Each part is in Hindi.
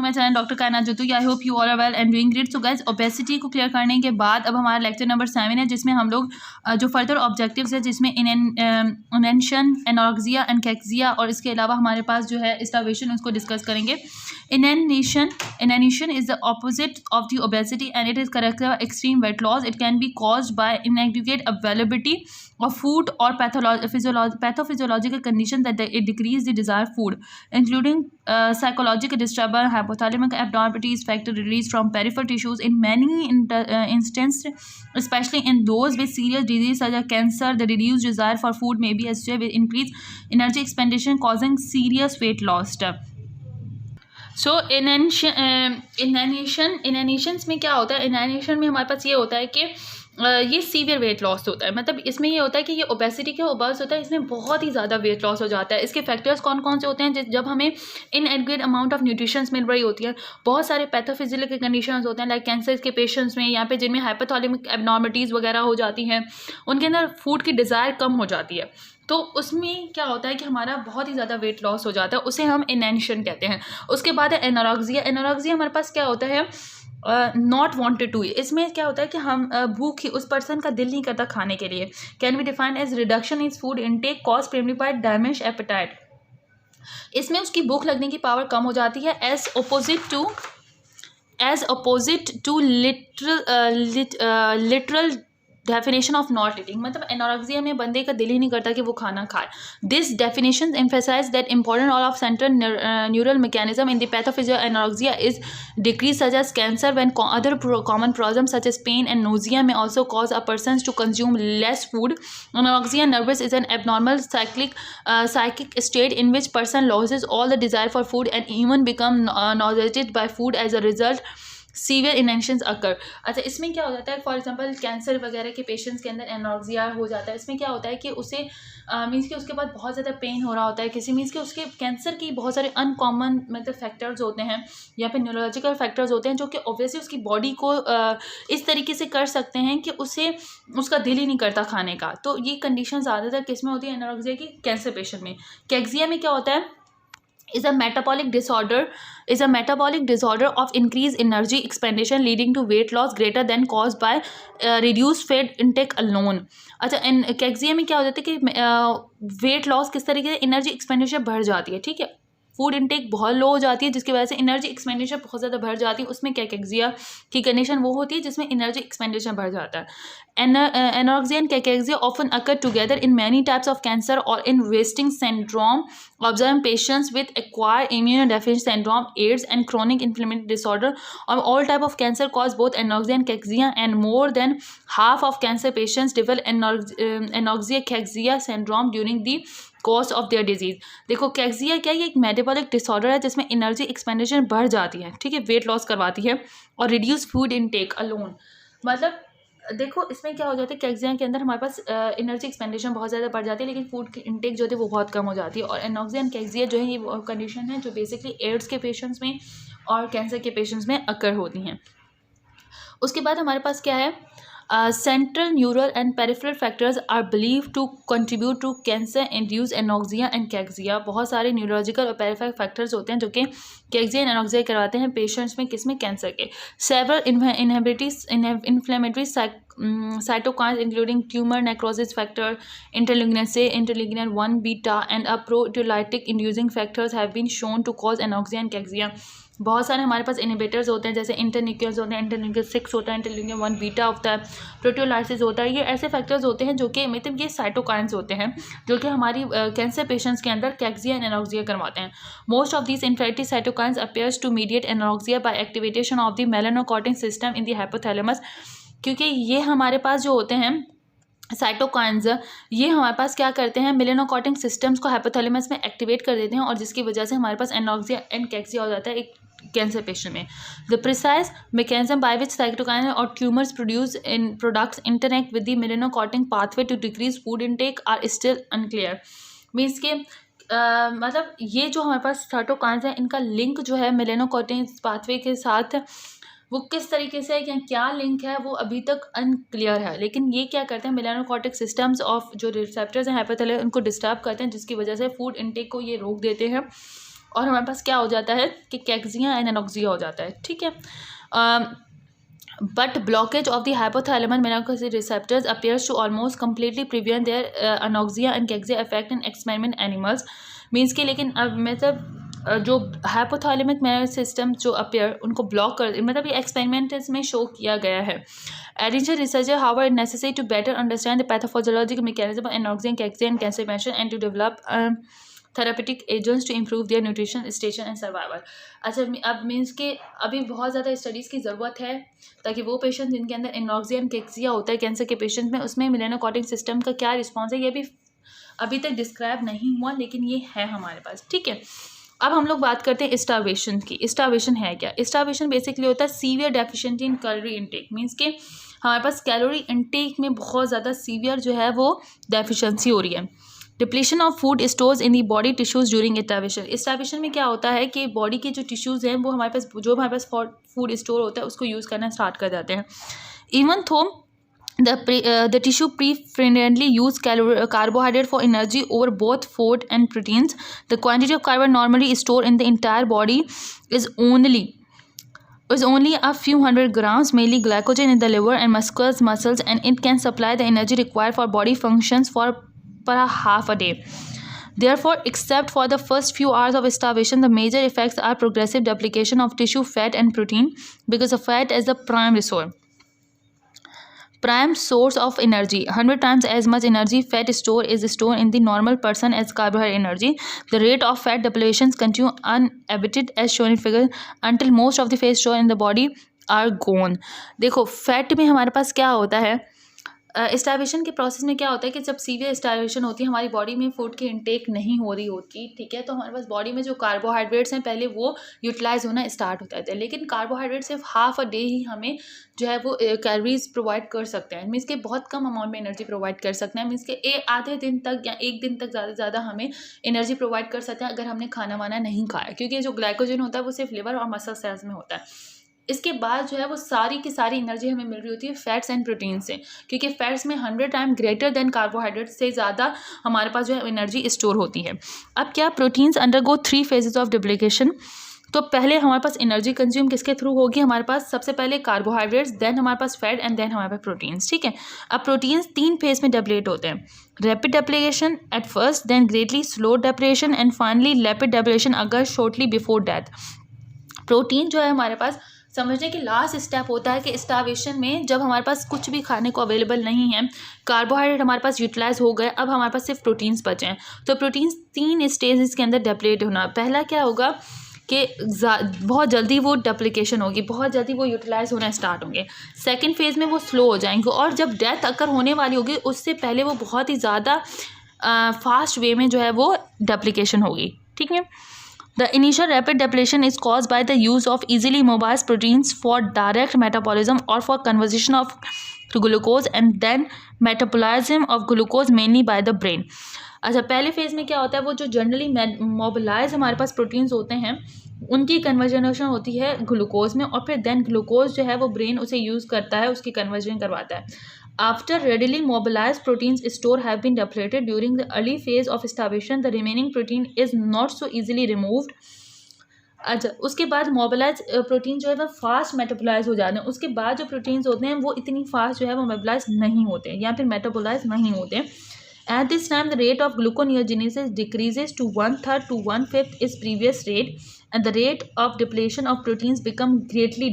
To my channel doctor Kainat जतू। I hope you all are well and doing great. So guys, obesity को क्लियर करने के बाद अब हमारा लेक्चर नंबर 7 है, जिसमें हम लोग जो फर्दर ऑब्जेक्टिव्स है, जिसमें इनेंशन, एनोरेक्सिया एंड कैक्सिया और इसके अलावा हमारे पास जो है स्टार्वेशन, उसको डिस्कस करेंगे। Inanition is the opposite of the obesity and it is characterized by extreme weight loss. It can be caused by inadequate availability of food or pathophysiological conditions that it decrease the desired food, including psychological disturbance, hypothalamic abnormalities, factor released from peripheral tissues. In many instances, especially in those with serious disease such as cancer, the reduced desire for food may be associated with increased energy expenditure, causing serious weight loss. सो इनैनिशंस में क्या होता है? इनैनिशन में हमारे पास ये होता है कि ये सीवियर वेट लॉस होता है। मतलब इसमें ये होता है कि ये ओबेसिटी के ओबस होता है, इसमें बहुत ही ज़्यादा वेट लॉस हो जाता है। इसके फैक्टर्स कौन कौन से होते हैं? जब हमें इनएडिक्वेट अमाउंट ऑफ न्यूट्रिशंस मिल रही होती है, बहुत सारे पैथोफिजिकल कंडीशंस होते हैं, लाइक कैंसर के पेशेंट्स में, यहाँ पे जिनमें हाइपोथैलेमिक एबनॉर्मलिटीज़ वगैरह हो जाती हैं, उनके अंदर फूड की डिज़ायर कम हो जाती है। तो उसमें क्या होता है कि हमारा बहुत ही ज़्यादा वेट लॉस हो जाता है, उसे हम इनैनिशन कहते हैं। उसके बाद है एनोरेक्सिया। एनोरेक्सिया हमारे पास क्या होता है? Not wanted to. इसमें क्या होता है कि हम भूख ही उस पर्सन का दिल नहीं करता खाने के लिए। Can be defined as reduction in food intake cause primary by damage appetite. इसमें उसकी भूख लगने की पावर कम हो जाती है, as opposite to literal definition of not eating. मतलब एनोरेक्सिया में बंदे का दिल ही नहीं करता कि वो खाना खाए। This definition emphasize that important role of central neural mechanism in the pathophysio anorexia is decrease such as cancer when other common problem such as pain and nausea में also cause a person to consume less food. Anorexia nervous is an abnormal psychic state in which person loses all the desire for food and even become nauseated by food. As a result, severe inanitions occur. अच्छा, इसमें क्या हो जाता है? फॉर एग्जांपल कैंसर वगैरह के पेशेंट्स के अंदर एनोरेक्सिया हो जाता है। इसमें क्या होता है कि उसे मीन्स कि उसके बाद बहुत ज़्यादा पेन हो रहा होता है, किसी मीन्स कि उसके कैंसर की बहुत सारे अनकॉमन मतलब फैक्टर्स होते हैं या फिर न्यूरोलॉजिकल फैक्टर्स होते हैं, जो कि ऑब्वियसली उसकी बॉडी को इस तरीके से कर सकते हैं कि उसे उसका दिल ही नहीं करता खाने का। तो ये कंडीशन ज़्यादातर किस में होती है? एनोरेक्सिया की कैंसर पेशेंट में। कैक्सिया में क्या होता है? is a metabolic disorder of increased energy expenditure leading to weight loss greater than caused by reduced fat intake alone. अच्छा, कैक्सिया में क्या हो जाता है कि वेट लॉस किस तरीके से? एनर्जी एक्सपेंडिचर बढ़ जाती है, ठीक है, फूड इनटेक बहुत लो हो जाती है, जिसकी वजह से एनर्जी एक्सपेंडिचर बहुत ज़्यादा बढ़ जाती है। उसमें कैक्सिया की कंडीशन वो होती है जिसमें एनर्जी एक्सपेंडिचर बढ़ जाता है। Anorexia and cachexia often occur together in many types of cancer और in wasting syndrome observe patients with acquired immunodeficiency syndrome, AIDS and chronic inflammatory disorder और all type of cancer cause both anorexia and cachexia and more than half of cancer patients develop anorexia cachexia syndrome during the cause of their disease. देखो, कैक्सिया क्या है? ये एक मेटाबॉलिक डिसऑर्डर है जिसमें एनर्जी एक्सपेंडिचर बढ़ जाती है, ठीक है, वेट लॉस करवाती है और रिड्यूस फूड इनटेक अलोन। मतलब देखो, इसमें क्या हो जाता है? कैक्सिया के अंदर हमारे पास एनर्जी एक्सपेंडिचर बहुत ज़्यादा बढ़ जाती है, लेकिन फूड की इनटेक जो है वो बहुत कम हो जाती है। और एनोरेक्सिया एंड कैक्सिया जो है ये कंडीशन है जो बेसिकली एड्स के पेशेंट्स में और कैंसर के पेशेंट्स में अकर होती हैं। उसके बाद हमारे पास क्या है? Central neural and peripheral factors are believed to contribute to cancer-induced anorexia and cachexia. बहुत सारे न्यूरोलॉजिकल और पेरिफेरल फैक्टर्स होते हैं जो कि कैक्सिया एंड एनोरेक्सिया करवाते हैं पेशेंट्स में, किसमें? कैंसर के। Several inflammatory cytokines including tumor necrosis factor, interleukin 1 beta and a proteolytic inducing factors have been shown to cause anorexia and cachexia. बहुत सारे हमारे पास इनिबिटर्स होते हैं, जैसे इंटरन्यूक्लियस होते हैं, इंटरन्यूक्लियस 6 होता है, इंटरल्यूकिन 1 बीटा होता है, प्रोटियोलाइसिस होता है। ये ऐसे फैक्टर्स होते हैं जो कि मतलब ये साइटोकाइंस होते हैं जो कि हमारी कैंसर पेशेंट्स के अंदर कैक्सिया एंड एनोरेक्सिया करवाते हैं। Most of these infective cytokines appears to mediate anorexia by activation of the melanocortic system in the hypothalamus. क्योंकि ये हमारे पास जो होते हैं साइटोकाइंस, ये हमारे पास क्या करते हैं? मेलानोकॉर्टिक सिस्टम्स को हाइपोथैलेमस में एक्टिवेट कर देते हैं और जिसकी वजह से हमारे पास एनोरेक्सिया एंड कैक्सिया हो जाता है एक कैंसर पेशेंट में। The precise mechanism by which cytokine और tumours produce in products interact with the melanocortic pathway to decrease food intake are still unclear. Means के मतलब ये जो हमारे पास साइटोकाइंस है, इनका लिंक जो है मेलानोकॉर्टिक पाथवे के साथ वो किस तरीके से है या क्या लिंक है वो अभी तक अनक्लियर है। लेकिन ये क्या करते हैं? मेलानोकॉर्टिक सिस्टम्स ऑफ जो रिसेप्टर्स हैं हाइपोथैलेमस उनको डिस्टर्ब करते हैं, जिसकी वजह से फूड इनटेक को ये रोक देते हैं और हमारे पास क्या हो जाता है कि कैक्सिया एंड एनॉक्सिया हो जाता है, ठीक है। But blockage of the hypothalamus melanocortin receptors appears to almost completely prevent their anoxia and cachexia effect in experiment animals. Means कि लेकिन अब मतलब जो हाइपोथैलेमिक मेलेनोकॉर्टिक सिस्टम जो अपेयर उनको ब्लॉक कर, मतलब ये एक्सपेरिमेंट्स में शो किया गया है. Additional research, however, is necessary to better understand the pathophysiological mechanism of anoxia and cachexia in cancer patients and to develop therapeutic agents to improve their nutrition station and survival. अच्छा, अब मीन्स के अभी बहुत ज़्यादा स्टडीज़ की ज़रूरत है ताकि वो पेशेंट जिनके अंदर एनॉक्सिया एंड कैक्सिया होता है कैंसर के पेशेंट में, उसमें मेलेनोकॉर्टिक सिस्टम का क्या रिस्पॉन्स है ये भी अभी तक डिस्क्राइब नहीं हुआ, लेकिन ये है हमारे पास, ठीक है. अब हम लोग बात करते हैं स्टार्वेशन की. स्टार्वेशन है क्या? स्टार्वेशन बेसिकली होता है severe deficiency in calorie intake. Means के हमारे पास कैलोरी इनटेक में बहुत ज़्यादा सीवियर जो है वो डेफिशिएंसी हो रही है. Depletion of food stores in the body tissues during starvation. Starvation में क्या होता है कि बॉडी के जो टिश्यूज़ हैं वो हमारे पास फूड स्टोर होता है उसको यूज़ करना स्टार्ट कर जाते हैं. इवन थो the tissue preferentially use carbohydrate for energy over both food and proteins. The quantity of carbon normally stored in the entire body is only a few hundred grams, mainly glycogen in the liver and muscles, and it can supply the energy required for body functions for a half a day. Therefore, except for the first few hours of starvation, the major effects are progressive duplication of tissue fat and protein, because of fat as the prime source of energy. 100 times as much energy fat is stored in the normal person as carbohydrate energy. The rate of fat depletion continues unabated as shown in figure until most of the fat stored in the body are gone. देखो फैट में हमारे पास क्या होता है, स्टार्वेशन के प्रोसेस में क्या होता है कि जब सीवियर स्टार्वेशन होती है हमारी बॉडी में फूड की इनटेक नहीं हो रही होती, ठीक है, तो हमारे पास बॉडी में जो कार्बोहाइड्रेट्स हैं पहले वो यूटिलाइज होना स्टार्ट होता है. लेकिन कार्बोहाइड्रेट सिर्फ हाफ अ डे ही हमें जो है वो कैलोरीज प्रोवाइड कर सकते हैं. मीन्स के बहुत कम अमाउंट में एनर्जी प्रोवाइड कर सकते हैं. मीन्स के आधे दिन तक या एक दिन तक ज़्यादा से ज़्यादा हमें एनर्जी प्रोवाइड कर सकते हैं अगर हमने खाना वाना नहीं खाया, क्योंकि जो ग्लाइकोजन होता है वो सिर्फ लिवर और मसल सेल्स में होता है. इसके बाद जो है वो सारी की सारी एनर्जी हमें मिल रही होती है फैट्स एंड प्रोटीन से, क्योंकि फैट्स में 100 टाइम ग्रेटर देन कार्बोहाइड्रेट से ज़्यादा हमारे पास जो है एनर्जी स्टोर होती है. अब क्या, proteins undergo 3 phases of duplication. तो पहले हमारे पास एनर्जी कंज्यूम किसके थ्रू होगी, हमारे पास सबसे पहले कार्बोहाइड्रेट्स, देन हमारे पास फैट एंड देन हमारे पास प्रोटीन्स, ठीक है. अब प्रोटीन्स 3 फेज में डेप्लीट होते हैं. Rapid depletion at first, then greatly slow depletion and finally rapid depletion अगर शॉर्टली बिफोर डेथ. प्रोटीन जो है हमारे पास समझने की लास्ट स्टेप होता है कि स्टार्वेशन में जब हमारे पास कुछ भी खाने को अवेलेबल नहीं है, कार्बोहाइड्रेट हमारे पास यूटिलाइज हो गए, अब हमारे पास सिर्फ प्रोटीन्स बचे हैं. तो प्रोटीन्स 3 स्टेजेस के अंदर डेप्लीट होना. पहला क्या होगा कि बहुत जल्दी वो डुप्लीकेशन होगी, बहुत जल्दी वो यूटिलाइज होना स्टार्ट होंगे. सेकेंड फेज़ में वो स्लो हो जाएंगे और जब डेथ अगर होने वाली होगी उससे पहले वो बहुत ही ज़्यादा फास्ट वे में जो है वो डुप्लीकेशन होगी, ठीक है. The initial rapid depletion is caused by the use of easily mobilized proteins for direct metabolism or for conversion of glucose and then metabolism of glucose mainly by the brain. अच्छा, पहले फेज़ में क्या होता है, वो जो जनरली मोबिलाइज हमारे पास प्रोटीन्स होते हैं उनकी कन्वर्जन होती है ग्लूकोज में, और फिर देन ग्लूकोज जो है वो ब्रेन उसे यूज़ करता है, उसकी कन्वर्जन करवाता है. After readily mobilized proteins store have been depleted during the early phase of starvation, the remaining protein is not so easily removed. अच्छा, उसके बाद मोबिलाइज प्रोटीन जो है वो फास्ट मेटाबोलाइज हो जाते हैं. उसके बाद जो प्रोटीन्स होते हैं वो इतनी फास्ट जो है वो मोबिलाइज नहीं होते हैं या फिर मेटाबोलाइज नहीं होते हैं. At this time, the rate of gluconeogenesis decreases to 1/3 to 1/5 its previous rate, and the rate of depletion of proteins become greatly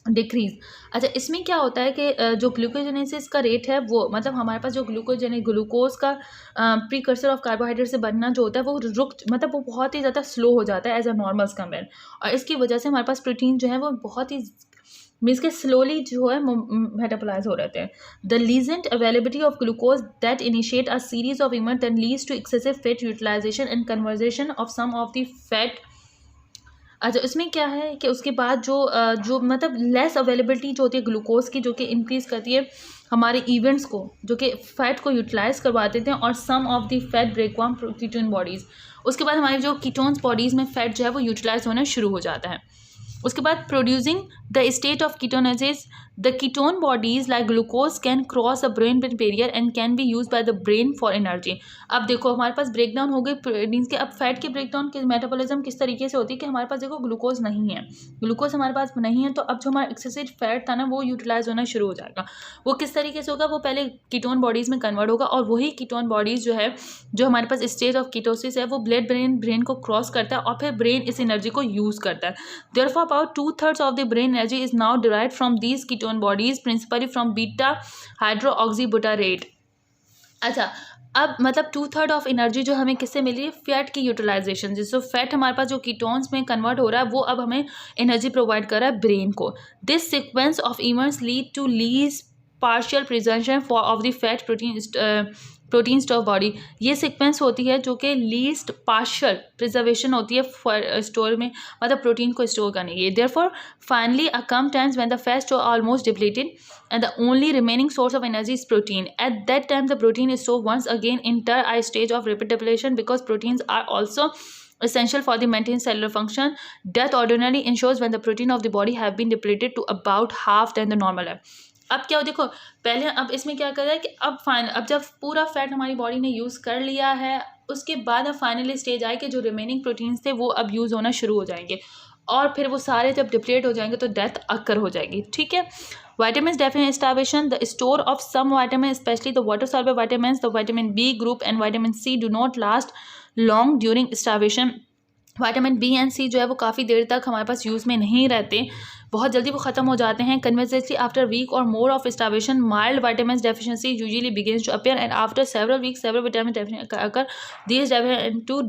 decrease. अच्छा, इसमें क्या होता है कि जो ग्लूकोजेनेसिस का रेट है वो मतलब हमारे पास जो ग्लूकोज का प्रीकर्सर ऑफ कार्बोहाइड्रेट से बनना जो होता है वो मतलब वो बहुत ही ज़्यादा स्लो हो जाता है एज अ नॉर्मल्स कंपेयर, और इसकी वजह से हमारे पास प्रोटीन जो है वो बहुत ही मीन्स के स्लोली जो है मेटाबोलाइज हो रहते हैं. The legend availability of glucose that initiate a series of event that leads to excessive fat utilisation and conversion of some of the fat. अच्छा, इसमें क्या है कि उसके बाद जो मतलब लेस अवेलेबिलिटी जो होती है ग्लूकोज की, जो कि इंक्रीज़ करती है हमारे इवेंट्स को, जो कि फ़ैट को यूटिलाइज़ करवा देते हैं, और some of the fat breakdown ketone bodies. उसके बाद हमारी जो कीटोन्स बॉडीज़ में फ़ैट जो है वो यूटिलाइज होना शुरू हो जाता है. उसके बाद producing the state of ketogenesis the ketone bodies like glucose can cross the brain barrier and can be use by the brain for energy. अब देखो हमारे पास ब्रेकडाउन हो गई प्रोटीन्स के। अब फैट के ब्रेकडाउन के मेटाबॉलिज्म किस तरीके से होती है कि हमारे पास देखो ग्लूकोज नहीं है, ग्लूकोज हमारे पास नहीं है, तो अब जो हमारा एक्सेसिव फैट था ना वो यूटिलाइज होना शुरू हो जाएगा। वो किस तरीके से होगा, वो पहले कीटोन बॉडीज में कन्वर्ट होगा और वही कीटोन बॉडीज जो है, जो हमारे पास स्टेज ऑफ कीटोसिस है, वो ब्रेन को क्रॉस करता है और फिर ब्रेन इस एनर्जी को यूज करता है। Therefore about 2/3 of the brain energy is now derived from these ketone bodies, principally from beta hydroxybutyrate. अच्छा, अब मतलब 2/3 ऑफ एनर्जी जो हमें किससे मिल रही है, फैट की यूटिलाइजेशन। जिससे फैट हमारे पास जो कीटोन्स में कन्वर्ट हो रहा है वो अब हमें एनर्जी प्रोवाइड कर रहा है ब्रेन को। This sequence of events lead to lease partial preservation for of the fat protein store body. ये सीक्वेंस होती है जो कि लीस्ट पार्शियल प्रिजर्वेशन होती है स्टोर में, मतलब प्रोटीन को स्टोर करने की। Therefore finally a come times when the fat store almost depleted and the only remaining source of energy is protein. At that time the protein is so once again enter a stage of rapid depletion because proteins are also essential for the maintenance cellular function. Death ordinarily ensures when the protein of the body have been depleted to about half than the normal level. अब क्या हो, देखो पहले अब इसमें क्या कर रहा है कि अब जब पूरा फैट हमारी बॉडी ने यूज़ कर लिया है, उसके बाद अब फाइनली स्टेज आए कि जो रिमेनिंग प्रोटीन्स थे वो अब यूज़ होना शुरू हो जाएंगे और फिर वो सारे जब डिप्लीट हो जाएंगे तो डेथ अक्कर हो जाएगी। ठीक है। Vitamins deficient starvation, the store of some vitamins, especially the water soluble vitamins, the vitamin B group and vitamin C do not last long during starvation. Vitamin B and C जो है वो काफ़ी देर तक हमारे पास यूज़ में नहीं रहते, बहुत जल्दी वो ख़त्म हो जाते हैं। कन्वर्सेसली आफ्टर वीक और more of starvation mild vitamin deficiency usually begins to appear and after several weeks several vitamin deficiency occur these to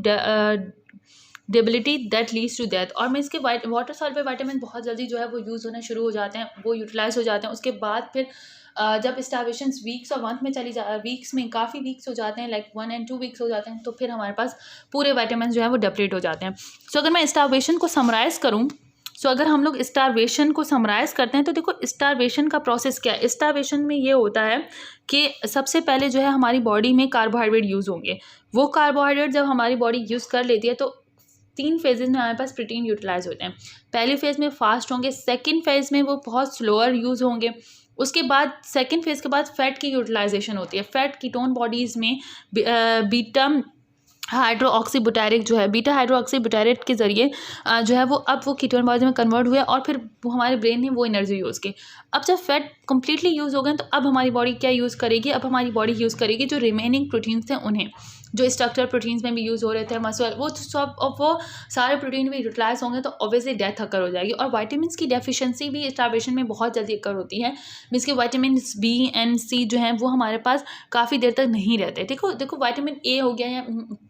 debility that leads to death. और मैं इसके वाटर सॉल्युबल विटामिन बहुत जल्दी जो है वो यूज़ होना शुरू हो जाते हैं, वो यूटिलाइज हो जाते हैं। उसके बाद फिर जब स्टार्वेशन वीक्स और मंथ में वीक्स में काफ़ी वीक्स हो जाते हैं, लाइक 1 and 2 वीक्स हो जाते हैं, तो फिर हमारे पास पूरे विटामिन जो है वो डिप्लीट हो जाते हैं। सो अगर मैं स्टार्वेशन को समराइज़ करूँ, अगर हम लोग स्टार्वेशन को समराइज़ करते हैं तो देखो स्टार्वेशन का प्रोसेस क्या है। स्टार्वेशन में ये होता है कि सबसे पहले जो है हमारी बॉडी में कार्बोहाइड्रेट यूज़ होंगे। वो कार्बोहाइड्रेट जब हमारी बॉडी यूज़ कर लेती है तो 3 फेजेस में हमारे पास प्रोटीन यूटिलाइज होते हैं। पहले फेज़ में फास्ट होंगे, सेकंड फेज़ में वो बहुत स्लोअर यूज़ होंगे, उसके बाद सेकंड फेज़ के बाद फैट की यूटिलाइजेशन होती है। फैट कीटोन बॉडीज़ में बीटा हाइड्रोक्सीब्यूटारेट जो है, बीटा हाइड्रोक्सीब्यूटारेट के ज़रिए जो है वो अब वो कीटोन बॉडीज में कन्वर्ट हुए और फिर वो हमारे ब्रेन ने वो एनर्जी यूज़ की। अब जब फैट कम्प्लीटली यूज़ हो गए तो अब हमारी बॉडी क्या यूज़ करेगी, अब हमारी बॉडी यूज़ करेगी जो रिमेनिंग प्रोटीन्स थे उन्हें, जो स्ट्रक्चर प्रोटीन्स में भी यूज़ हो रहे थे मसल, वो सब अब वो सारे प्रोटीन भी यूटिलाइज होंगे तो ऑब्वियसली डेथ अकर हो जाएगी। और वाइटामिन की डेफिशिएंसी भी स्टार्वेशन में बहुत जल्दी अकर होती है। मीन्स के वाइटामिन बी एंड सी जो हैं वो हमारे पास काफ़ी देर तक नहीं रहते। देखो वाइटामिन ए हो गया या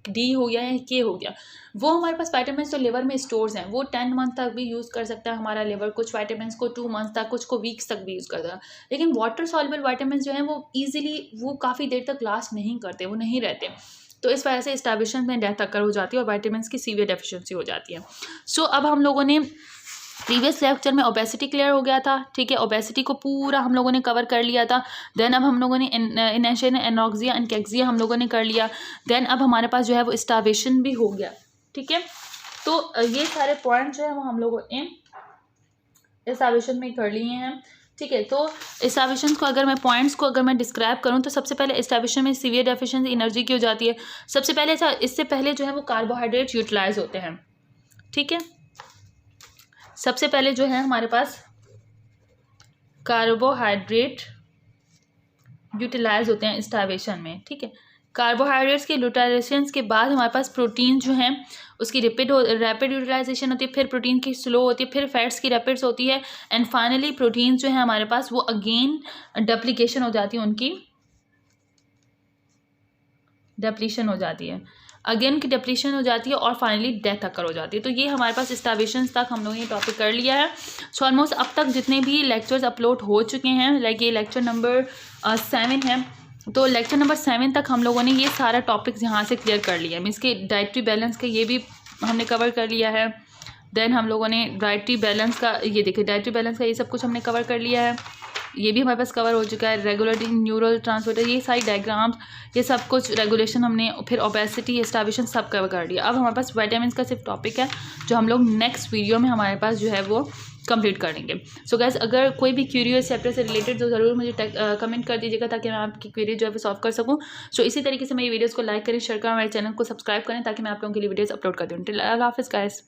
डी हो गया या के हो गया, वो हमारे पास वाइटामिन तो लिवर में स्टोर्स हैं, वो 10 मंथ तक भी यूज़ कर सकता है हमारा लिवर, कुछ वाइटामिन को 2 मंथ तक, कुछ को वीक्स तक भी यूज़ करता है। लेकिन वाटर सॉल्युबल वाइटामिन जो हैं वो ईजिली वो काफ़ी देर तक लास्ट नहीं करते, वो नहीं रहते, तो इस वजह से स्टार्वेशन में डेथ अकर हो जाती है और वाइटामिन की सीवियर डेफिशिएंसी हो जाती है। सो अब हम लोगों ने प्रीवियस लेक्चर में ओबेसिटी क्लियर हो गया था, ठीक है, ओबेसिटी को पूरा हम लोगों ने कवर कर लिया था। देन अब हम लोगों ने इनर्शिया, एनोक्सिया एंड कैक्सिया हम लोगों ने कर लिया। देन अब हमारे पास जो है वो स्टार्वेशन भी हो गया, ठीक है। तो ये सारे पॉइंट जो है वो हम लोगों ने स्टार्वेशन में कर लिए हैं, ठीक है। तो स्टार्वेशन को अगर मैं पॉइंट्स को अगर मैं डिस्क्राइब करूँ तो सबसे पहले स्टार्वेशन में सीवियर डेफिशिएंसी एनर्जी की हो जाती है। सबसे पहले इससे पहले जो है वो कार्बोहाइड्रेट यूटिलाइज होते हैं, ठीक है। सबसे पहले जो है हमारे पास कार्बोहाइड्रेट यूटिलाइज होते हैं स्टार्वेशन में, ठीक है। कार्बोहाइड्रेट्स के यूटिलाइजेशन के बाद हमारे पास प्रोटीन जो हैं उसकी रैपिड यूटिलाइजेशन होती है, फिर प्रोटीन की स्लो होती है, फिर फैट्स की रैपिड्स होती है, एंड फाइनली प्रोटीन जो है हमारे पास वो अगेन डप्लीकेशन हो जाती है, उनकी डप्लीशन हो जाती है, अगेन की डिप्लीशन हो जाती है और फाइनली डेथ अकर हो जाती है। तो ये हमारे पास स्टार्वेशन तक हम लोगों ने टॉपिक कर लिया है। सो ऑलमोस्ट अब तक जितने भी लेक्चर्स अपलोड हो चुके हैं, लाइक ये लेक्चर नंबर 7 है, तो लेक्चर नंबर 7 तक हम लोगों ने ये सारा टॉपिक्स यहाँ से क्लियर कर लिया है। मीन्स के डाइटरी बैलेंस का ये भी हमने कवर कर लिया है। देन हम लोगों ने डाइटरी बैलेंस का, ये देखिए डाइटरी बैलेंस का ये सब कुछ हमने कवर कर लिया है, ये भी हमारे पास कवर हो चुका है। रेगुलेटिंग न्यूरल ट्रांसमीटर, ये सारी डायग्राम्स, ये सब कुछ रेगुलेशन हमने, फिर ओबेसिटी, स्टार्वेशन सब कवर कर लिया। अब हमारे पास विटामिन का सिर्फ टॉपिक है जो हम लोग नेक्स्ट वीडियो में हमारे पास जो है वो कंप्लीट कर लेंगे। सो गैस अगर कोई भी क्यूरियस चैप्टर से रिलेटेड तो ज़रूर मुझे कमेंट कर दीजिएगा ताकि मैं आपकी क्वेरी जो है वो सॉल्व कर सकूँ। सो इसी तरीके से मेरी वीडियोज़ को लाइक करें, शेयर करें, हमारे चैनल को सब्सक्राइब करें ताकि मैं आप लोगों के लिए वीडियोज़ अपलोड कर दूँ। अल्लाह हाफ़िज़ गाइस।